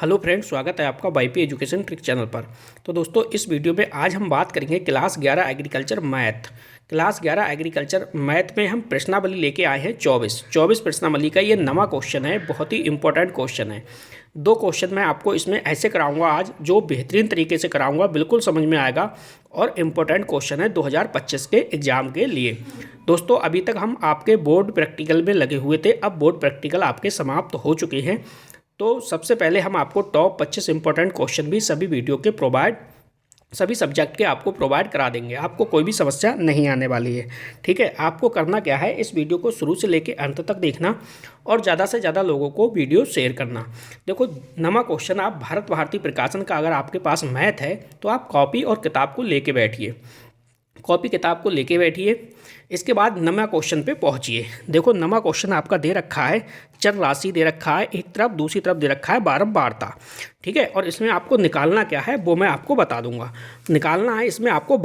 Hello friends, स्वागत है आपका वाईपी एजुकेशन ट्रिक चैनल पर। तो दोस्तों, इस वीडियो में आज हम बात करेंगे class 11 agriculture math. Class 11 agriculture math में हम प्रश्नावली लेके आए हैं 24 प्रश्नावली का ये नवा क्वेश्चन है। बहुत ही इंपॉर्टेंट क्वेश्चन है। दो क्वेश्चन मैं आपको इसमें ऐसे कराऊंगा आज, जो बेहतरीन तरीके से कराऊंगा, बिल्कुल समझ में आएगा और इम्पोर्टेंट क्वेश्चन है 2025 के एग्जाम के लिए। दोस्तों, अभी तक हम आपके बोर्ड प्रैक्टिकल में लगे हुए थे, अब बोर्ड प्रैक्टिकल आपके समाप्त हो चुके हैं। तो सबसे पहले हम आपको टॉप 25 इंपॉर्टेंट क्वेश्चन भी सभी वीडियो के सभी सब्जेक्ट के आपको प्रोवाइड करा देंगे। आपको कोई भी समस्या नहीं आने वाली है। ठीक है, आपको करना क्या है, इस वीडियो को शुरू से लेकर अंत तक देखना और ज़्यादा से ज़्यादा लोगों को वीडियो शेयर करना। देखो, नवा क्वेश्चन, आप भारत भारती प्रकाशन का अगर आपके पास मैथ है तो आप कॉपी और किताब को लेके बैठिए। कॉपी किताब को लेके बैठिए। इसके बाद नमा क्वेश्चन पे पहुंचिए। देखो, नमा क्वेश्चन आपका दे रखा है, चर राशि दे रखा है एक तरफ, दूसरी तरफ दे रखा है बारंबारता। ठीक है, और इसमें आपको निकालना क्या है वो मैं आपको बता दूंगा। निकालना है इसमें आपको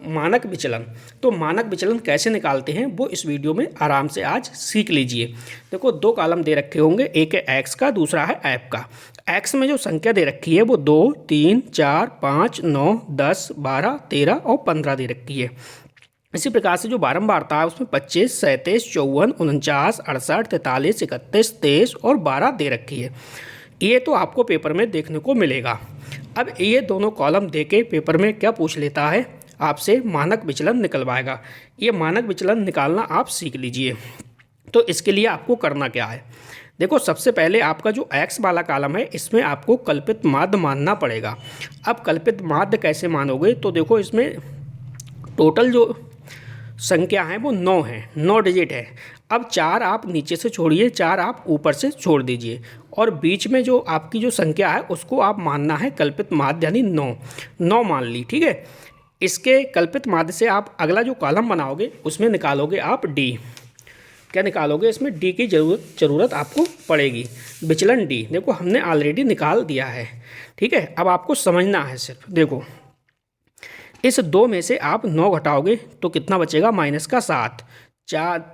मानक विचलन। तो मानक विचलन कैसे निकालते हैं वो इस वीडियो में आराम से आज सीख लीजिए। देखो, दो कॉलम दे रखे होंगे, एक है एक्स का, दूसरा है ऐप का। एक्स में जो संख्या दे रखी है वो 2, 3, 4, 5, 9, 10, 12, 13 और 15 दे रखी है। इसी प्रकार से जो बारंबारता है उसमें 25, 37, 54, 49, 68, 43, 31, 23 और 12 दे रखी है। ये तो आपको पेपर में देखने को मिलेगा। अब ये दोनों कॉलम देके पेपर में क्या पूछ लेता है, आपसे मानक विचलन निकलवाएगा। ये मानक विचलन निकालना आप सीख लीजिए। तो इसके लिए आपको करना क्या है, देखो, सबसे पहले आपका जो एक्स वाला कॉलम है इसमें आपको कल्पित माध्य मानना पड़ेगा। अब कल्पित माध्य कैसे मानोगे, तो देखो, इसमें टोटल जो संख्या है वो 9 है, 9 डिजिट है। अब 4 आप नीचे से छोड़िए, 4 आप ऊपर से छोड़ दीजिए और बीच में जो आपकी जो संख्या है उसको आप मानना है कल्पित माध्य, यानी 9 मान ली। ठीक है, इसके कल्पित माध्य से आप अगला जो कॉलम बनाओगे उसमें निकालोगे आप डी। क्या निकालोगे, इसमें डी की ज़रूरत आपको पड़ेगी, विचलन डी। देखो, हमने ऑलरेडी निकाल दिया है। ठीक है, अब आपको समझना है सिर्फ। देखो, इस 2 में से आप 9 घटाओगे तो कितना बचेगा, -7।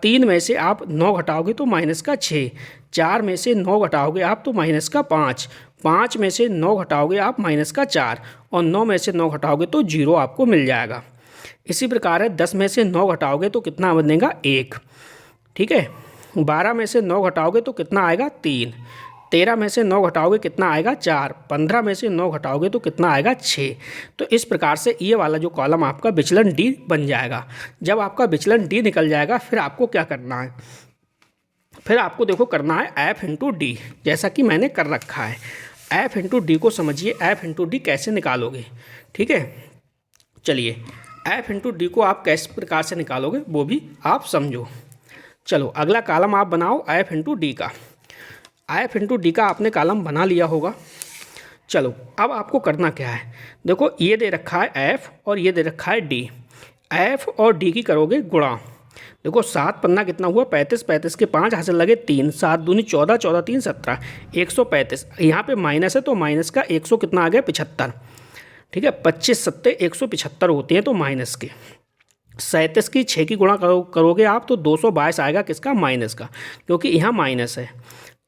3 में से आप 9 घटाओगे तो -6। 4 में से 9 घटाओगे आप तो -5। 5 में से 9 घटाओगे आप -4 और 9 में से 9 घटाओगे तो 0 आपको मिल जाएगा। इसी प्रकार है, 10 में से 9 घटाओगे तो कितना बनेगा, 1। ठीक है, 12 में से 9 घटाओगे तो कितना आएगा, 3। 13 में से 9 घटाओगे कितना आएगा, 4। 15 में से 9 घटाओगे तो कितना आएगा, 6। तो इस प्रकार से ये वाला जो कॉलम आपका विचलन डी बन जाएगा। जब आपका विचलन डी निकल जाएगा फिर आपको क्या करना है, फिर आपको देखो करना है एफ इंटू डी, जैसा कि मैंने कर रखा है। एफ इंटू डी को समझिए, एफ इंटू डी कैसे निकालोगे। ठीक है, चलिए, एफ इंटू डी को आप किस प्रकार से निकालोगे वो भी आप समझो। चलो, अगला कॉलम आप बनाओ एफ इंटू डी का। एफ इंटू डी का आपने कॉलम बना लिया होगा। चलो, अब आपको करना क्या है, देखो, ये दे रखा है एफ और ये दे रखा है डी। एफ और डी की करोगे गुणा। देखो, 7 पन्ना कितना हुआ, 35, 35 के 5 हासिल लगे 3, 7 दूनी 14, 14 3 17, 135। यहाँ पे माइनस है तो माइनस का 100 कितना आ गया, 75। ठीक है, 25 सत्ते 175 होते हैं तो माइनस के 37 की 6 की गुणा करोगे आप तो 222 आएगा, किसका, माइनस का, क्योंकि यहाँ माइनस है।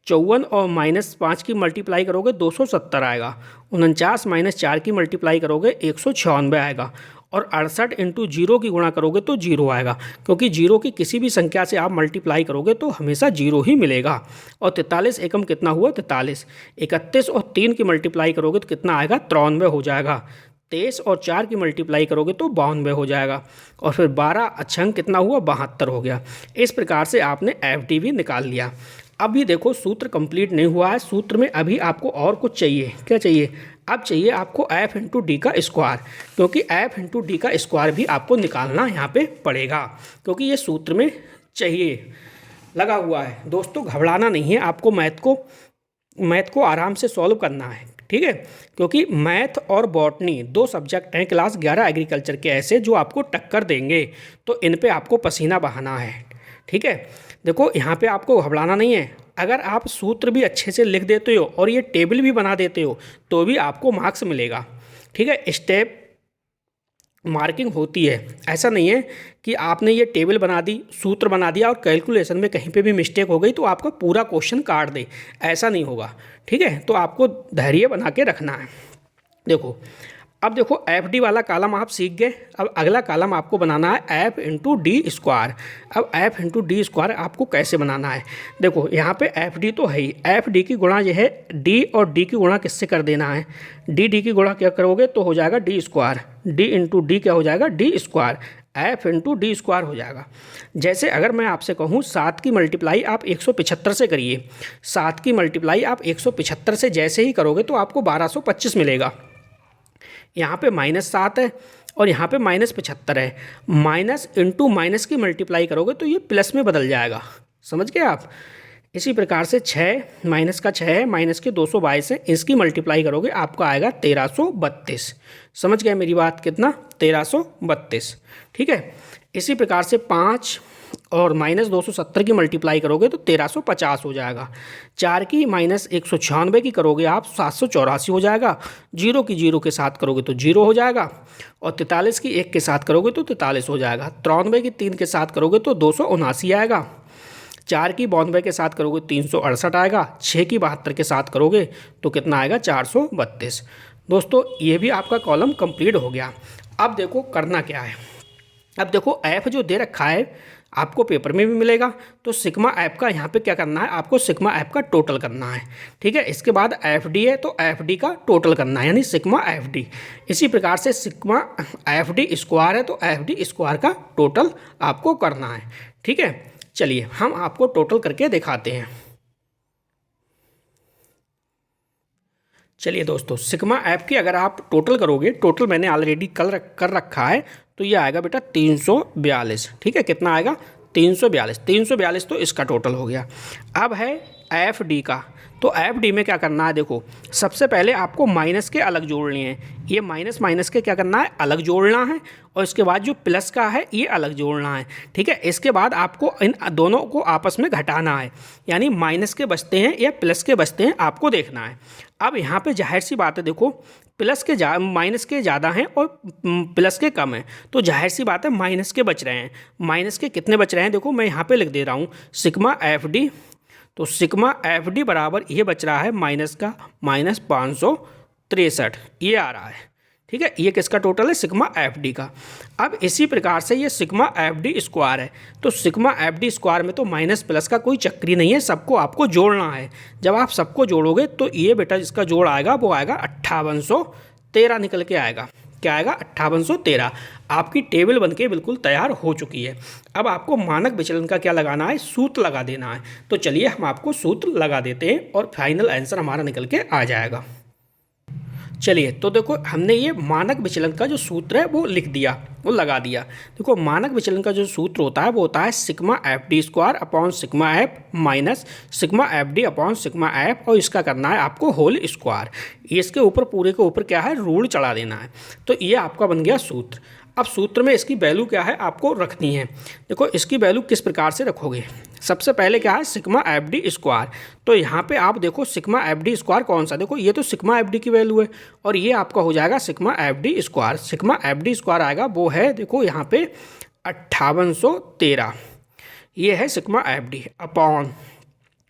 54 और -5 की मल्टीप्लाई करोगे 270 आएगा। 49 -4 की मल्टीप्लाई करोगे 196 आएगा। और 68 इंटू 0 की गुणा करोगे तो 0 आएगा, क्योंकि 0 की किसी भी संख्या से आप मल्टीप्लाई करोगे तो हमेशा 0 ही मिलेगा। और 43 एकम कितना हुआ, 43। 31 और 3 की मल्टीप्लाई करोगे तो कितना आएगा, 93 हो जाएगा। 23 और 4 की मल्टीप्लाई करोगे तो 92 हो जाएगा। और फिर 12 अच्छंक कितना हुआ, 72 हो गया। इस प्रकार से आपने एफ डी भी निकाल लिया। अभी देखो, सूत्र कंप्लीट नहीं हुआ है। सूत्र में अभी आपको और कुछ चाहिए। क्या चाहिए, अब चाहिए आपको एफ इंटू डी का स्क्वायर, क्योंकि एफ इंटू डी का स्क्वायर भी आपको निकालना यहाँ पे पड़ेगा, क्योंकि ये सूत्र में चाहिए, लगा हुआ है। दोस्तों, घबराना नहीं है, आपको मैथ को आराम से सॉल्व करना है। ठीक है, क्योंकि मैथ और बॉटनी 2 सब्जेक्ट हैं क्लास 11 एग्रीकल्चर के ऐसे, जो आपको टक्कर देंगे, तो इन पे आपको पसीना बहाना है। ठीक है, देखो, यहाँ पे आपको घबराना नहीं है। अगर आप सूत्र भी अच्छे से लिख देते हो और ये टेबल भी बना देते हो तो भी आपको मार्क्स मिलेगा। ठीक है, स्टेप मार्किंग होती है। ऐसा नहीं है कि आपने ये टेबल बना दी, सूत्र बना दिया और कैलकुलेशन में कहीं पे भी मिस्टेक हो गई तो आपका पूरा क्वेश्चन काट दे, ऐसा नहीं होगा। ठीक है, तो आपको धैर्य बना के रखना है। देखो, अब देखो एफ डी वाला कॉलम आप सीख गए। अब अगला कॉलम आपको बनाना है एफ इंटू डी स्क्वायर। अब एफ इंटू डी स्क्वायर आपको कैसे बनाना है? देखो यहाँ पे एफ डी तो है ही, एफ डी की गुणा जो है डी और डी की गुणा किससे कर देना है? डी डी की गुणा क्या करोगे तो हो जाएगा D square, D into D क्या हो जाएगा? D square, F into D square हो जाएगा। जैसे अगर मैं आपसे कहूँ 7 की मल्टीप्लाई आप 175 से करिए, 7 की मल्टीप्लाई आप 175 से जैसे ही करोगे तो आपको 1225 मिलेगा। यहाँ पे -7 है और यहाँ पे -75 है, माइनस इंटू माइनस की मल्टीप्लाई करोगे तो ये प्लस में बदल जाएगा। समझ गए आप? इसी प्रकार से 6 माइनस का 6 है, माइनस के 222 है, इसकी मल्टीप्लाई करोगे आपका आएगा 1332। समझ गए मेरी बात? कितना? 1332। ठीक है, इसी प्रकार से 5 और -270 की मल्टीप्लाई करोगे तो 1350 हो जाएगा। 4 की -196 की करोगे आप 784 हो जाएगा। 0 की 0 के साथ करोगे तो 0 हो जाएगा और 43 की 1 के साथ करोगे तो 43 हो जाएगा। 93 की 3 के साथ करोगे तो 279 आएगा। 4 की 92 के साथ करोगे 368 आएगा। 6 की 72 के साथ करोगे तो कितना आएगा? 432। दोस्तों ये भी आपका कॉलम कंप्लीट हो गया। अब देखो करना क्या है। अब देखो एफ जो दे रखा है आपको पेपर में भी मिलेगा, तो सिग्मा ऐप का यहाँ पे क्या करना है? आपको सिग्मा ऐप का टोटल करना है। ठीक है, इसके बाद एफ डी है तो एफ डी का टोटल करना है, यानी सिग्मा एफ डी। इसी प्रकार से सिग्मा एफ डी स्क्वायर है तो एफ डी स्क्वायर का टोटल आपको करना है। ठीक है, चलिए हम आपको टोटल करके दिखाते हैं। चलिए दोस्तों, सिग्मा ऐप की अगर आप टोटल करोगे, टोटल मैंने ऑलरेडी कर रखा है, तो ये आएगा बेटा 342। ठीक है, कितना आएगा? 342। 342 तो इसका टोटल हो गया। अब है एफ डी का, तो एफ डी में क्या करना है? देखो सबसे पहले आपको माइनस के अलग जोड़ने हैं। ये माइनस माइनस के क्या करना है? अलग जोड़ना है, और इसके बाद जो प्लस का है ये अलग जोड़ना है। ठीक है, इसके बाद आपको इन दोनों को आपस में घटाना है, यानी माइनस के बचते हैं या प्लस के बचते हैं आपको देखना है। अब यहाँ पे जाहिर सी बात है, देखो प्लस के माइनस के ज़्यादा हैं और प्लस के कम हैं, तो जाहिर सी बात है माइनस के बच रहे हैं। माइनस के कितने बच रहे हैं? देखो मैं यहाँ पे लिख दे रहा हूँ सिग्मा एफ डी, तो सिग्मा एफ डी बराबर ये बच रहा है माइनस का -563 ये आ रहा है। ठीक है, ये किसका टोटल है? सिग्मा एफ डी का। अब इसी प्रकार से ये सिग्मा एफ डी स्क्वायर है, तो सिग्मा एफ डी स्क्वायर में तो माइनस प्लस का कोई चक्री नहीं है, सबको आपको जोड़ना है। जब आप सबको जोड़ोगे तो ये बेटा जिसका जोड़ आएगा वो आएगा 5813 निकल के आएगा। क्या आएगा? 5813। आपकी टेबल बनके बिल्कुल तैयार हो चुकी है। अब आपको मानक विचलन का क्या लगाना है? सूत्र लगा देना है। तो चलिए हम आपको सूत्र लगा देते हैं और फाइनल आंसर हमारा निकल के आ जाएगा। चलिए तो देखो हमने ये मानक विचलन का जो सूत्र है वो लिख दिया, वो लगा दिया। देखो मानक विचलन का जो सूत्र होता है वो होता है sigma F D square upon sigma F minus sigma F D upon sigma F, और इसका करना है आपको होल स्क्वायर। इसके ऊपर पूरे के ऊपर क्या है? रूल चढ़ा देना है। तो ये आपका बन गया सूत्र। अब सूत्र में इसकी वैल्यू क्या है आपको रखनी है। देखो इसकी वैल्यू किस प्रकार से रखोगे? सबसे पहले क्या है? Sigma F D square. तो यहाँ पे आप देखो सिग्मा एफ डी स्क्वायर कौन सा? देखो ये तो सिग्मा एफ डी की वैल्यू है और ये आपका हो जाएगा sigma F D square. Sigma F D square आएगा वो है, देखो यहाँ पे 5813, ये है सिग्मा एफ डी अपॉन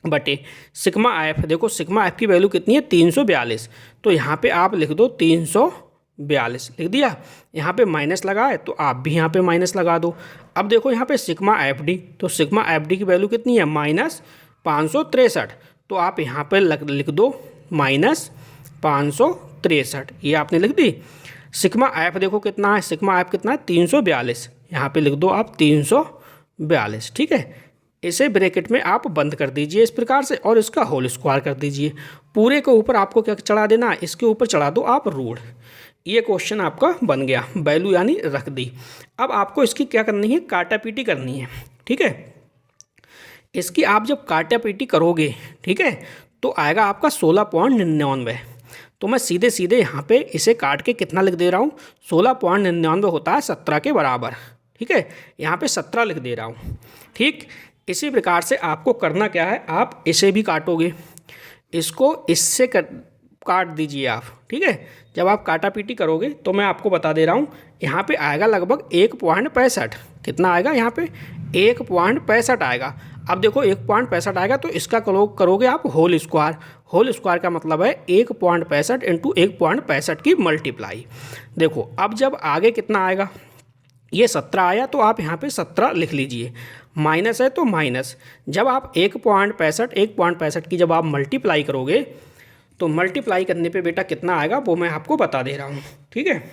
बटे सिग्मा एफ। देखो सिग्मा एफ की वैल्यू कितनी है? 342। तो यहाँ पे आप लिख दो 342 लिख दिया। यहाँ पे माइनस लगा है तो आप भी यहाँ पे माइनस लगा दो। अब देखो यहाँ पे सिग्मा एफ डी, तो सिग्मा एफ डी की वैल्यू कितनी है? -563। तो आप यहाँ पे लिख दो -563, ये आपने लिख दी। सिग्मा एफ देखो कितना है? सिग्मा एफ कितना है? 342। यहाँ पे लिख दो आप 342। ठीक है, इसे ब्रैकेट में आप बंद कर दीजिए इस प्रकार से और इसका होल स्क्वायर कर दीजिए। पूरे के ऊपर आपको क्या चढ़ा देना है? इसके ऊपर चढ़ा दो आप रूट। ये क्वेश्चन आपका बन गया, वैल्यू यानी रख दी। अब आपको इसकी क्या करनी है? काटापीटी करनी है। ठीक है, इसकी आप जब काटापीटी करोगे, ठीक है, तो आएगा आपका 16.99। तो मैं सीधे सीधे यहाँ पे इसे काट के कितना लिख दे रहा हूँ? 16.99 होता है 17 के बराबर। ठीक है, यहाँ पे 17 लिख दे रहा हूँ। ठीक, इसी प्रकार से आपको करना क्या है? आप इसे भी काटोगे, इसको इससे काट दीजिए आप, ठीक है। जब आप काटा पीटी करोगे तो मैं आपको बता दे रहा हूँ, यहाँ पे आएगा लगभग 1.65। कितना आएगा यहाँ पे? 1.65 आएगा। अब देखो 1.65 आएगा तो इसका करोगे आप होल स्क्वायर। होल स्क्वायर का मतलब है 1.65 इंटू 1.65 की मल्टीप्लाई। देखो अब जब आगे कितना आएगा, ये 17 आया तो आप यहाँ पे 17 लिख लीजिए, माइनस है तो माइनस। जब आप 1.65 की जब आप मल्टीप्लाई करोगे तो मल्टीप्लाई करने पे बेटा कितना आएगा वो मैं आपको बता दे रहा हूँ, ठीक है।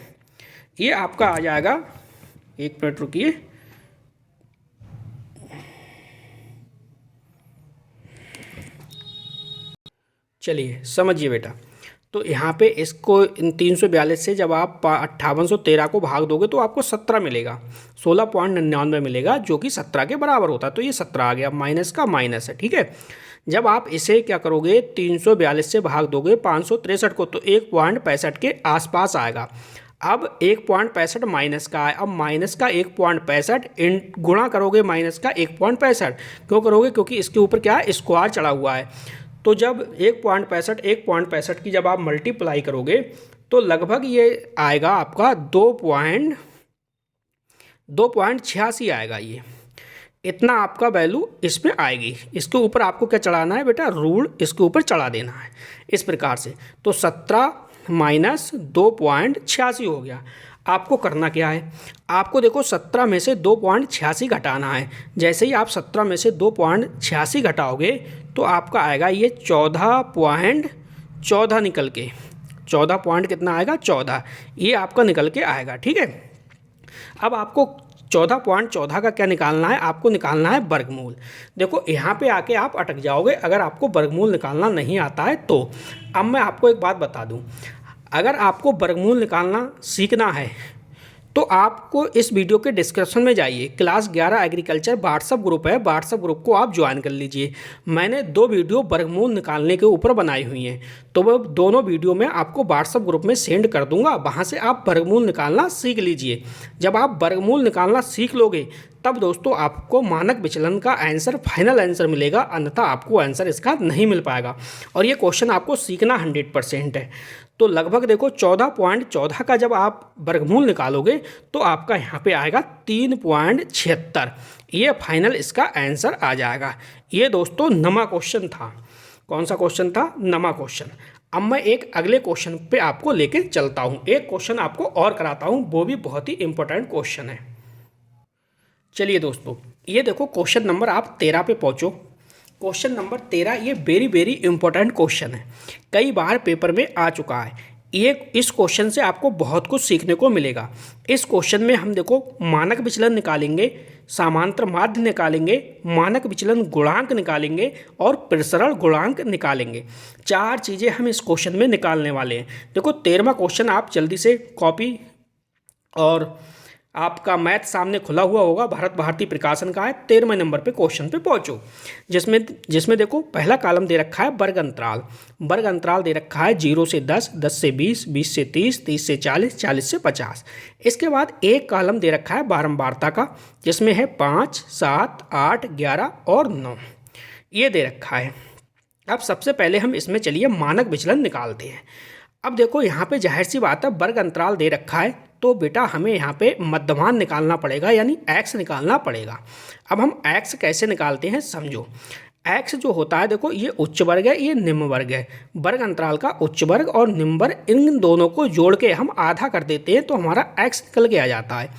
ये आपका आ जाएगा, 1 मिनट रुकिए, चलिए समझिए बेटा। तो यहाँ पे इसको इन 342 से जब आप 5813 को भाग दोगे तो आपको 17 मिलेगा, 16.99 मिलेगा, जो कि 17 के बराबर होता है। तो ये 17 आ गया, माइनस का माइनस है, ठीक है। जब आप इसे क्या करोगे, 342 से भाग दोगे 563 को तो 1.65 के आसपास आएगा। अब 1.65 माइनस का है, अब माइनस का 1.65 गुणा करोगे माइनस का 1.65, क्यों करोगे? क्योंकि इसके ऊपर क्या है, स्क्वायर चढ़ा हुआ है। तो जब 1.65 की जब आप मल्टीप्लाई करोगे तो लगभग ये आएगा आपका 2.86 आएगा। ये इतना आपका वैल्यू इसमें आएगी। इसके ऊपर आपको क्या चढ़ाना है बेटा, रूल इसके ऊपर चढ़ा देना है इस प्रकार से। तो 17 माइनस 2.86 हो गया। आपको करना क्या है, आपको देखो 17 में से 2.86 घटाना है। जैसे ही आप 17 में से 2.86 घटाओगे तो आपका आएगा ये 14.14 निकल के, 14 पॉइंट कितना आएगा, 14, ये आपका निकल के आएगा, ठीक है। अब आपको 14.14 का क्या निकालना है, आपको निकालना है वर्गमूल। देखो यहाँ पे आके आप अटक जाओगे अगर आपको वर्गमूल निकालना नहीं आता है तो। अब मैं आपको एक बात बता दूँ, अगर आपको वर्गमूल निकालना सीखना है तो आपको इस वीडियो के डिस्क्रिप्शन में जाइए, क्लास 11 एग्रीकल्चर व्हाट्सअप ग्रुप है, व्हाट्सअप ग्रुप को आप ज्वाइन कर लीजिए। मैंने 2 वीडियो वर्गमूल निकालने के ऊपर बनाई हुई हैं, तो वो दोनों वीडियो मैं आपको व्हाट्सअप ग्रुप में सेंड कर दूंगा, वहाँ से आप वर्गमूल निकालना सीख लीजिए। जब आप वर्गमूल निकालना सीख लोगे तब दोस्तों आपको मानक विचलन का आंसर, फाइनल आंसर मिलेगा, अन्यथा आपको आंसर इसका नहीं मिल पाएगा। और ये क्वेश्चन आपको सीखना 100% है। तो लगभग देखो 14.14 का जब आप वर्गमूल निकालोगे तो आपका यहाँ पे आएगा 3.76, ये फाइनल इसका आंसर आ जाएगा। ये दोस्तों नमा क्वेश्चन था। कौन सा क्वेश्चन था? नमा क्वेश्चन। अब मैं एक अगले क्वेश्चन पे आपको लेके चलता हूँ, एक क्वेश्चन आपको और कराता हूँ, वो भी बहुत ही इंपॉर्टेंट क्वेश्चन है। चलिए दोस्तों, ये देखो क्वेश्चन नंबर आप 13 पे पहुँचो। क्वेश्चन नंबर 13 ये वेरी इंपॉर्टेंट क्वेश्चन है, कई बार पेपर में आ चुका है। ये इस क्वेश्चन से आपको बहुत कुछ सीखने को मिलेगा। इस क्वेश्चन में हम देखो मानक विचलन निकालेंगे, समांतर माध्य निकालेंगे, मानक विचलन गुणांक निकालेंगे और प्रसरण गुणांक निकालेंगे। 4 चीज़ें हम इस क्वेश्चन में निकालने वाले हैं। देखो 13वां क्वेश्चन आप जल्दी से कॉपी और आपका मैथ सामने खुला हुआ होगा, भारत भारती प्रकाशन का है, 13वें नंबर पे क्वेश्चन पे पहुंचो। जिसमें देखो पहला कॉलम दे रखा है वर्ग अंतराल। वर्ग अंतराल दे रखा है 0 से 10, 10 से 20, 20 से 30, 30 से 40, 40 से 50। इसके बाद एक कॉलम दे रखा है बारंबारता का, जिसमें है 5, 7, 8, 11 और 9, ये दे रखा है। अब सबसे पहले हम इसमें चलिए मानक विचलन निकालते हैं। अब देखो यहाँ पे जाहिर सी बात है, वर्ग अंतराल दे रखा है तो बेटा हमें यहाँ पे मध्यमान निकालना पड़ेगा, यानी x निकालना पड़ेगा। अब हम x कैसे निकालते हैं समझो। x जो होता है देखो, ये उच्च वर्ग है, ये निम्न वर्ग है। वर्ग अंतराल का उच्च वर्ग और निम्न वर्ग, इन दोनों को जोड़ के हम आधा कर देते हैं तो हमारा x निकल के आ जाता है।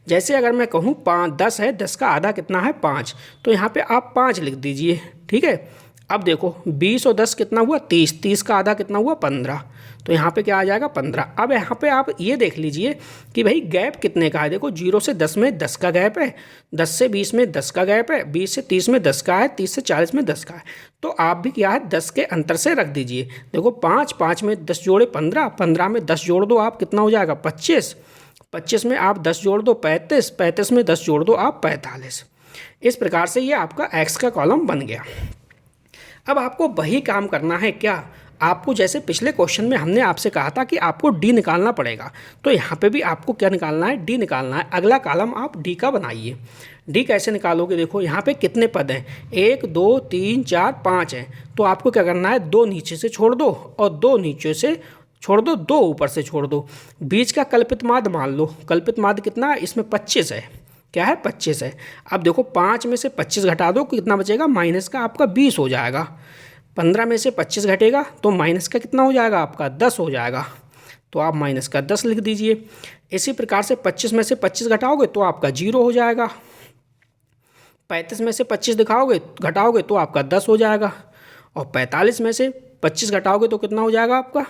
जैसे अगर मैं कहूँ 10 है, 10 का आधा कितना है 5, तो यहाँ पे आप 5 लिख दीजिए, ठीक है। अब देखो 20 और 10 कितना हुआ 30, 30 का आधा कितना हुआ 15, तो यहाँ पे क्या आ जाएगा 15। अब यहाँ पे आप ये देख लीजिए कि भाई गैप कितने का है। देखो 0 से 10 में 10 का गैप है, 10 से 20 में 10 का गैप है, 20 से 30 में 10 का है, 30 से 40 में 10 का है। तो आप भी क्या है 10 के अंतर से रख दीजिए। देखो 5, 5 में 10 जोड़े 15, 15 में 10 जोड़ दो आप, कितना हो जाएगा 25, 25 में आप 10 जोड़ दो 35, 35 में 10 जोड़ दो आप 45। इस प्रकार से ये आपका x का कॉलम बन गया। अब आपको वही काम करना है क्या, आपको जैसे पिछले क्वेश्चन में हमने आपसे कहा था कि आपको डी निकालना पड़ेगा, तो यहाँ पे भी आपको क्या निकालना है, डी निकालना है। अगला कॉलम आप डी का बनाइए। डी कैसे निकालोगे, देखो यहाँ पे कितने पद हैं, 1 2 3 4 5 हैं, तो आपको क्या करना है, 2 नीचे से छोड़ दो और 2 नीचे से छोड़ दो, 2 ऊपर से छोड़ दो। बीच का कल्पित माध्य मान लो, कल्पित माध्य कितना है, इसमें 25 है, क्या है 25 है। अब देखो 5 में से 25 घटा दो, कितना बचेगा, माइनस का आपका 20 हो जाएगा। 15 में से 25 घटेगा तो माइनस का कितना हो जाएगा, आपका 10 हो जाएगा, तो आप माइनस का 10 लिख दीजिए। इसी प्रकार से 25 में से 25 घटाओगे तो आपका 0 हो जाएगा। 35 में से 25 घटाओगे तो आपका 10 हो जाएगा, और 45 में से 25 घटाओगे तो कितना हो जाएगा आपका,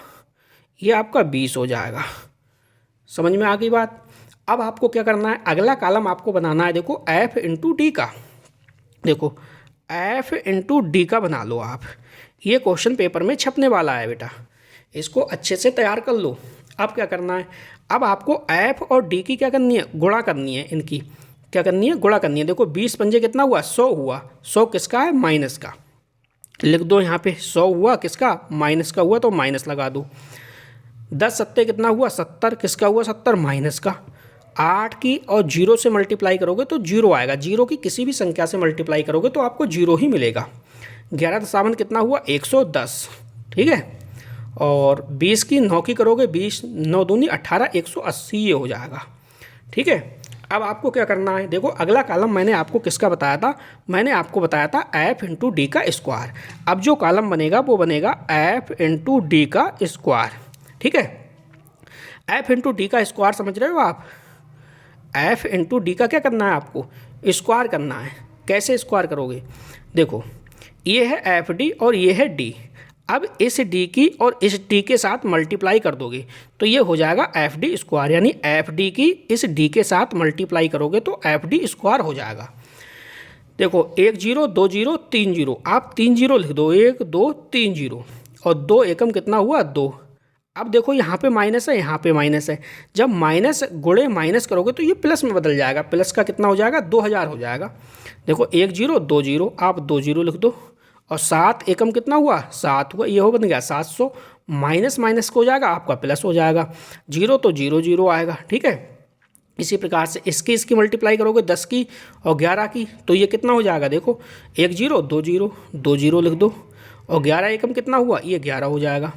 ये आपका 20 हो जाएगा। समझ में आ गई बात। अब आपको क्या करना है, अगला कॉलम आपको बनाना है, देखो एफ इंटू डी का, देखो एफ इंटू डी का बना लो आप। ये क्वेश्चन पेपर में छपने वाला है बेटा, इसको अच्छे से तैयार कर लो। अब क्या करना है, अब आपको एफ और डी की क्या करनी है, गुणा करनी है, इनकी क्या करनी है, गुणा करनी है। देखो 20 पंजे कितना हुआ, 100 हुआ, 100 किसका है, माइनस का, लिख दो यहाँ पे 100 हुआ किसका, माइनस का हुआ, तो माइनस लगा दो। 10 सत्ते कितना हुआ, 70, किसका हुआ 70, माइनस का। 8 की और 0 से मल्टीप्लाई करोगे तो 0 आएगा, 0 की किसी भी संख्या से मल्टीप्लाई करोगे तो आपको 0 ही मिलेगा। 11 दशावन कितना हुआ, 110, ठीक है। और 20 की 9 की करोगे, 20 9 दूनी 18, 180 ये हो जाएगा, ठीक है। अब आपको क्या करना है, देखो अगला कॉलम मैंने आपको किसका बताया था, मैंने आपको बताया था एफ इंटू डी का स्क्वायर। अब जो कॉलम बनेगा वो बनेगा एफ इंटू डी का स्क्वायर, ठीक है। एफ इंटू डी का स्क्वायर समझ रहे हो आप, एफ इंटू डी का क्या करना है, आपको स्क्वायर करना है। कैसे स्क्वायर करोगे, देखो ये है एफ डी और ये है डी। अब इस डी की और इस डी के साथ मल्टीप्लाई कर दोगे तो ये हो जाएगा एफ डी स्क्वायर, यानी एफ डी की इस डी के साथ मल्टीप्लाई करोगे तो एफ डी स्क्वायर हो जाएगा। देखो 1 0 2 0 3 0, आप 3 0 लिख दो, 1 2 3 0, और 2 एकम कितना हुआ, 2। अब देखो यहाँ पे माइनस है, यहाँ पे माइनस है, जब माइनस गुणे माइनस करोगे तो ये प्लस में बदल जाएगा, प्लस का कितना हो जाएगा, 2000 हो जाएगा। देखो 1 0 2 0, आप 2 0 लिख दो, और 7 एकम कितना हुआ, 7 हुआ, ये हो बन गया 700, माइनस माइनस को हो जाएगा आपका प्लस हो जाएगा, 0 तो 0 0 आएगा, ठीक है। इसी प्रकार से इसकी मल्टीप्लाई करोगे 10 की और 11 की तो ये कितना हो जाएगा, देखो 1 0 2 0 2 0 लिख दो, और 11 एकम कितना हुआ, ये 11 हो जाएगा,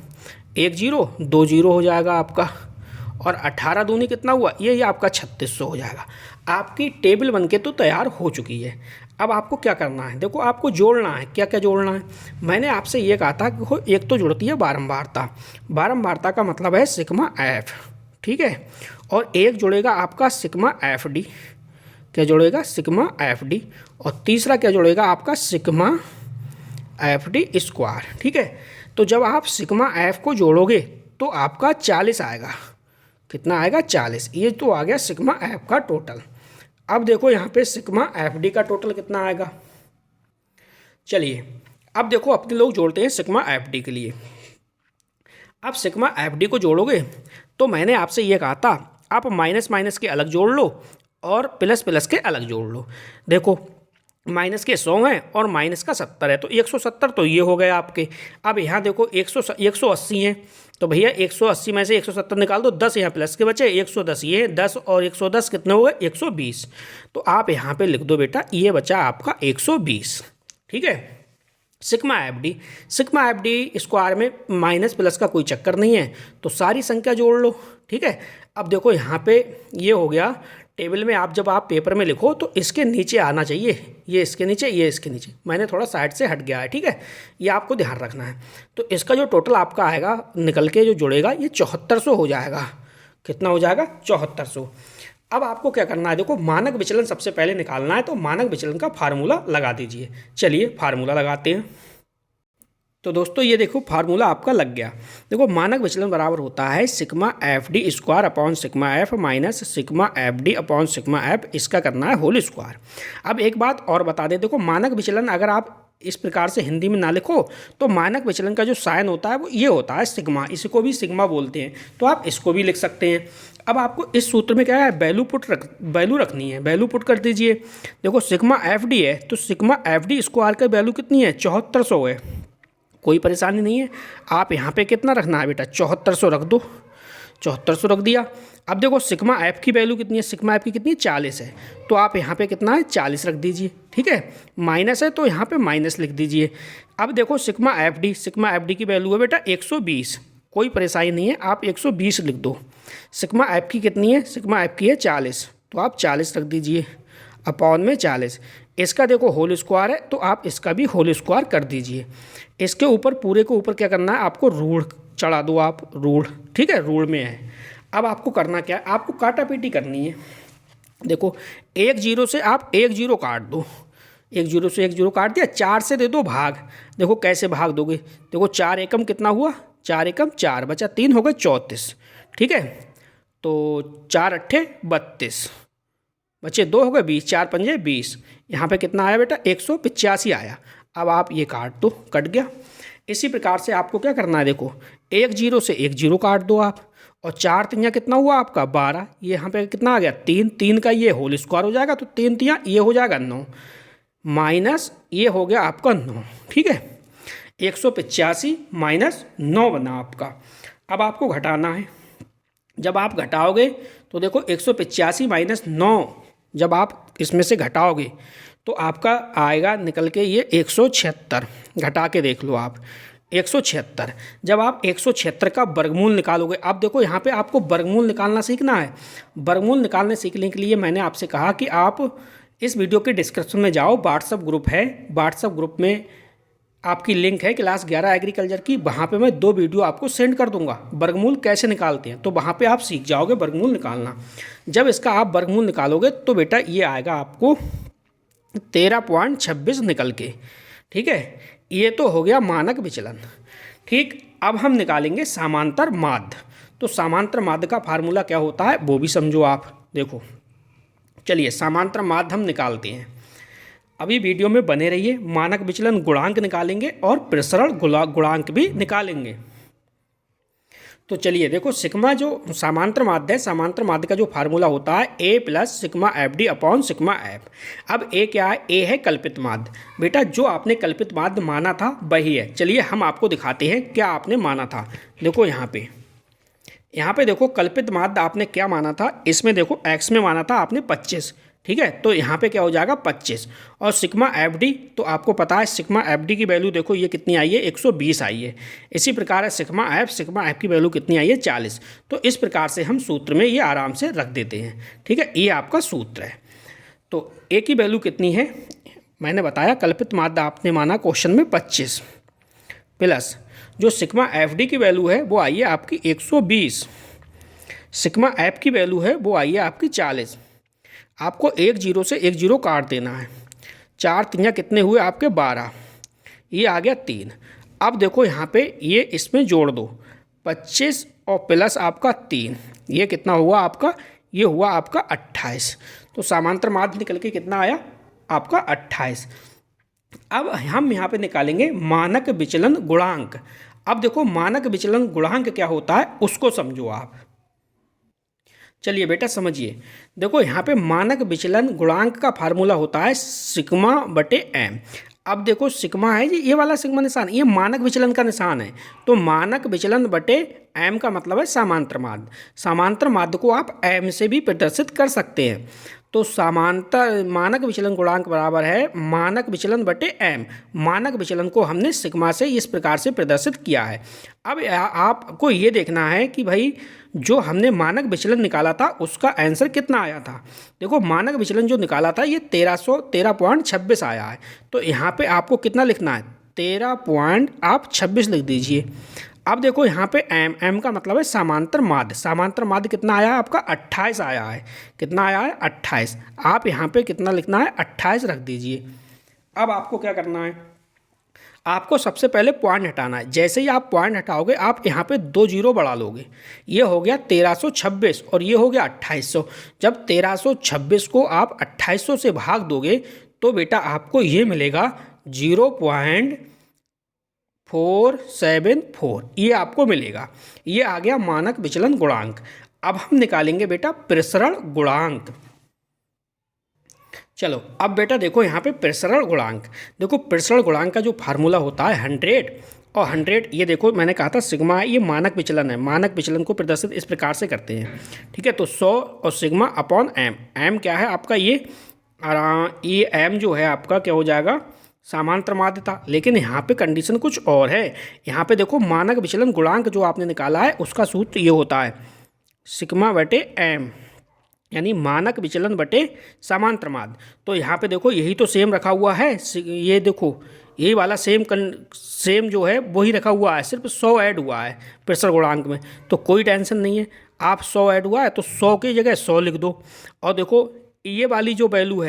1 0 2 0 हो जाएगा आपका, और 18 दूनी कितना हुआ, ये आपका 3600 हो जाएगा। आपकी टेबल बनके तो तैयार हो चुकी है। अब आपको क्या करना है, देखो आपको जोड़ना है, क्या क्या जोड़ना है। मैंने आपसे ये कहा था कि एक तो जुड़ती है बारंबारता, बारंबारता का मतलब है सिग्मा एफ, ठीक है, और एक जुड़ेगा आपका सिग्मा एफ डी, क्या जुड़ेगा, सिग्मा एफ डी, और तीसरा क्या जुड़ेगा आपका सिग्मा एफ डी स्क्वायर, ठीक है। तो जब आप सिग्मा एफ को जोड़ोगे तो आपका 40 आएगा, कितना आएगा, 40। ये तो आ गया सिग्मा एफ का टोटल। अब देखो यहाँ पे सिग्मा एफ डी का टोटल कितना आएगा, चलिए अब देखो अपने लोग जोड़ते हैं सिग्मा एफ डी के लिए। अब सिग्मा एफ डी को जोड़ोगे तो मैंने आपसे ये कहा था आप माइनस माइनस के अलग जोड़ लो और प्लस प्लस के अलग जोड़ लो। देखो माइनस के 100 हैं और माइनस का 70 है, तो 170 तो ये हो गए आपके। अब यहाँ देखो 180 हैं, तो भैया 180 में से 170 निकाल दो, 10 यहाँ प्लस के बचे, 110 ये 10 और 110 कितने हो गए, 120। तो आप यहाँ पे लिख दो बेटा, ये बचा आपका 120, ठीक है। Sigma F D, sigma F D square में माइनस प्लस का कोई चक्कर नहीं है, तो सारी संख्या जोड़ लो, ठीक है। अब देखो यहाँ पे ये हो गया, टेबल में आप जब आप पेपर में लिखो तो इसके नीचे आना चाहिए, ये इसके नीचे, ये इसके नीचे, मैंने थोड़ा साइड से हट गया है, ठीक है, ये आपको ध्यान रखना है। तो इसका जो टोटल आपका आएगा निकल के जो जुड़ेगा ये 7400 हो जाएगा, कितना हो जाएगा, 7400। अब आपको क्या करना है, देखो मानक विचलन सबसे पहले निकालना है, तो मानक विचलन का फार्मूला लगा दीजिए। चलिए फार्मूला लगाते हैं। तो दोस्तों ये देखो फार्मूला आपका लग गया। देखो मानक विचलन बराबर होता है sigma F D square upon sigma F minus sigma F D upon sigma F, इसका करना है होल स्क्वायर। अब एक बात और बता दें, देखो मानक विचलन अगर आप इस प्रकार से हिंदी में ना लिखो तो मानक विचलन का जो साइन होता है वो ये होता है सिग्मा, इसी को भी सिग्मा बोलते हैं, तो आप इसको भी लिख सकते हैं। अब आपको इस सूत्र में क्या है, वैल्यू रखनी है, वैल्यू पुट कर दीजिए। देखो सिग्मा एफ डी है, तो सिग्मा एफ डी स्क्वायर का वैल्यू कितनी है, 7400 है। कोई परेशानी नहीं है, आप यहाँ पे कितना रखना है बेटा, 7400 रख दो, 7400 रख दिया। अब देखो सिग्मा एफ की वैल्यू कितनी है, सिग्मा एफ की कितनी है, 40 है, तो आप यहाँ पे कितना है, 40 रख दीजिए। ठीक है, माइनस है तो यहाँ पे माइनस लिख दीजिए। अब देखो सिग्मा एफ डी की वैल्यू है बेटा 120, कोई परेशानी नहीं है, आप 120 लिख दो। सिग्मा एफ की कितनी है, सिग्मा एफ की है 40, तो आप 40 रख दीजिए अपॉन में 40। इसका देखो होल स्क्वायर है, तो आप इसका भी होल स्क्वायर कर दीजिए। इसके ऊपर पूरे के ऊपर क्या करना है, आपको रूल चढ़ा दो, आप रूल, ठीक है, रूल में है। अब आपको करना क्या है, आपको काटापीटी करनी है। देखो 1 0 से आप 1 0 काट दो, 1 0 से 1 0 काट दिया, 4 से दे दो भाग। देखो कैसे भाग दोगे, देखो 4 एकम कितना हुआ, 4 एकम 4, बचा 3 हो गए 34। ठीक है, तो 4 अट्ठे 32, बचे 2 हो गए 20, 4 पंजे 20। यहाँ पे कितना आया बेटा, 185 आया। अब आप ये काट दो, कट गया। इसी प्रकार से आपको क्या करना है, देखो 1 0 से 1 0 काट दो आप, और 4 तियाँ कितना हुआ आपका 12, ये यहाँ पे कितना आ गया 3, 3 का ये होल स्क्वायर हो जाएगा, तो 3 तियाँ ये हो जाएगा 9, माइनस ये हो गया आपका 9। ठीक है, 185 माइनस 9 बना आपका। अब आपको घटाना है, जब आप घटाओगे तो देखो 185 माइनस 9 जब आप इसमें से घटाओगे तो आपका आएगा निकल के ये 176। घटा के देख लो आप, 176। जब आप 176 का वर्गमूल निकालोगे, अब देखो यहाँ पे आपको वर्गमूल निकालना सीखना है। वर्गमूल निकालने सीखने के लिए मैंने आपसे कहा कि आप इस वीडियो के डिस्क्रिप्शन में जाओ, व्हाट्सअप ग्रुप है, व्हाट्सअप ग्रुप में आपकी लिंक है क्लास 11 एग्रीकल्चर की, वहाँ पे मैं 2 वीडियो आपको सेंड कर दूंगा वर्गमूल कैसे निकालते हैं, तो वहाँ पे आप सीख जाओगे वर्गमूल निकालना। जब इसका आप वर्गमूल निकालोगे तो बेटा ये आएगा आपको 13.26 निकल के। ठीक है, ये तो हो गया मानक विचलन। ठीक, अब हम निकालेंगे समांतर माध्य। तो समांतर माध्य का फार्मूला क्या होता है वो भी समझो आप। देखो चलिए समांतर माध्य हम निकालते हैं, अभी वीडियो में बने रहिए। मानक विचलन गुणांक निकालेंगे और प्रसरण गुणांक भी निकालेंगे। तो चलिए देखो सिग्मा जो समांतर माध्य है, समांतर माध्य का जो फार्मूला होता है A plus sigma F D upon sigma F. अब ए क्या है, ए है कल्पित माध्य। बेटा जो आपने कल्पित माध्य माना था वही है। चलिए हम आपको दिखाते हैं क्या आपने माना था। देखो यहाँ पे देखो कल्पित माध्य आपने क्या माना था, इसमें देखो एक्स में माना था आपने 25। ठीक है, तो यहाँ पे क्या हो जाएगा 25। और सिग्मा एफ डी तो आपको पता है सिग्मा एफ डी की वैल्यू देखो ये कितनी आई है, 120 आई है। इसी प्रकार है सिग्मा एफ की वैल्यू कितनी आई है, 40। तो इस प्रकार से हम सूत्र में ये आराम से रख देते हैं। ठीक है, ये आपका सूत्र है। तो ए की वैल्यू कितनी है, मैंने बताया कल्पित माध्य आपने माना क्वेश्चन में 25, प्लस जो सिग्मा एफ डी की वैल्यू है वो आई है आपकी 120, सिग्मा एफ की वैल्यू है वो आई है आपकी 40। आपको 1 0 से 1 0 काट देना है, 4 तियाँ कितने हुए आपके 12, ये आ गया 3। अब देखो यहाँ पे ये इसमें जोड़ दो 25 और प्लस आपका 3, ये कितना हुआ आपका, ये हुआ आपका 28। तो समांतर माध्य निकल के कितना आया आपका 28। अब हम यहाँ पे निकालेंगे मानक विचलन गुणांक। अब देखो मानक विचलन गुणांक क्या होता है उसको समझो आप। चलिए बेटा समझिए, देखो यहाँ पे मानक विचलन गुणांक का फार्मूला होता है सिग्मा बटे एम। अब देखो सिग्मा है जी, ये वाला सिग्मा निशान ये मानक विचलन का निशान है। तो मानक विचलन बटे एम का मतलब है समांतर माध्य। समांतर माध्य को आप एम से भी प्रदर्शित कर सकते हैं। तो समांतर मानक विचलन गुणांक बराबर है मानक विचलन बटे एम। मानक विचलन को हमने सिग्मा से इस प्रकार से प्रदर्शित किया है। अब आपको ये देखना है कि भाई जो हमने मानक विचलन निकाला था उसका आंसर कितना आया था। देखो मानक विचलन जो निकाला था ये 1313.26 आया है। तो यहाँ पे आपको कितना लिखना है, 13.26 लिख दीजिए। अब देखो यहाँ पे एम का मतलब है समांतर माध्य। समांतर माध्य कितना आया है आपका 28 आया है। कितना आया है 28। आप यहाँ पे कितना लिखना है 28 रख दीजिए। अब आपको क्या करना है, आपको सबसे पहले पॉइंट हटाना है। जैसे ही आप पॉइंट हटाओगे आप यहाँ पे 2 0 बढ़ा लोगे, ये हो गया 1326 और ये हो गया 2800। जब 1326 को आप 2800 से भाग दोगे तो बेटा आपको ये मिलेगा 0.474, ये आपको मिलेगा। ये आ गया मानक विचलन गुणांक। अब हम निकालेंगे बेटा प्रसरण गुणांक। चलो अब बेटा देखो यहाँ पे प्रसरण गुणांक, देखो प्रसरण गुणांक का जो फार्मूला होता है 100 और 100, ये देखो मैंने कहा था सिग्मा है, ये मानक विचलन है। मानक विचलन को प्रदर्शित इस प्रकार से करते हैं, ठीक है। तो 100 और सिग्मा अपॉन एम। एम क्या है आपका, ये एम जो है आपका क्या हो जाएगा, समांतर माध्यता। लेकिन यहाँ पे कंडीशन कुछ और है। यहाँ पे देखो मानक विचलन गुणांक जो आपने निकाला है उसका सूत्र ये होता है सिग्मा बटे एम, यानी मानक विचलन बटे समांतर माध्य। तो यहाँ पे देखो यही तो सेम रखा हुआ है, ये देखो यही वाला सेम जो है वही रखा हुआ है, सिर्फ 100 ऐड हुआ है प्रसरण गुणांक में। तो कोई टेंशन नहीं है, आप 100 ऐड हुआ है तो 100 की जगह 100 लिख दो। और देखो ये वाली जो वैल्यू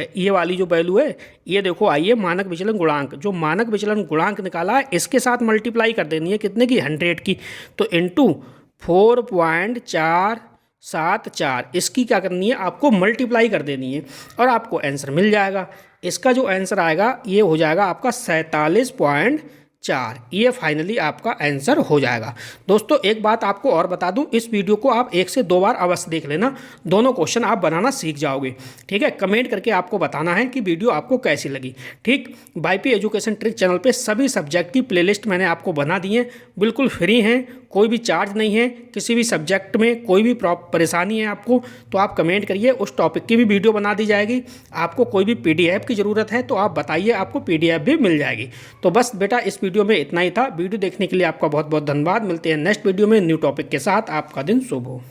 है, ये देखो आइए मानक विचलन गुणांक, जो मानक विचलन गुणांक निकाला है इसके साथ मल्टीप्लाई कर देनी है, कितने की, 100 की। तो इंटू 4.474, इसकी क्या करनी है, आपको मल्टीप्लाई कर देनी है और आपको आंसर मिल जाएगा। इसका जो आंसर आएगा ये हो जाएगा आपका 47.4, ये फाइनली आपका आंसर हो जाएगा। दोस्तों एक बात आपको और बता दूं, इस वीडियो को आप 1 से 2 बार अवश्य देख लेना, दोनों क्वेश्चन आप बनाना सीख जाओगे, ठीक है। कमेंट करके आपको बताना है कि वीडियो आपको कैसी लगी, ठीक। वाईपी एजुकेशन ट्रिक चैनल पे सभी सब्जेक्ट की प्लेलिस्ट मैंने आपको बना दी है, बिल्कुल फ्री हैं, कोई भी चार्ज नहीं है। किसी भी सब्जेक्ट में कोई भी परेशानी है आपको तो आप कमेंट करिए, उस टॉपिक की भी वीडियो बना दी जाएगी। आपको कोई भी PDF की ज़रूरत है तो आप बताइए, आपको PDF भी मिल जाएगी। तो बस बेटा इस वीडियो में इतना ही था। वीडियो देखने के लिए आपका बहुत बहुत धन्यवाद। मिलते हैं नेक्स्ट वीडियो में न्यू टॉपिक के साथ। आपका दिन शुभ हो।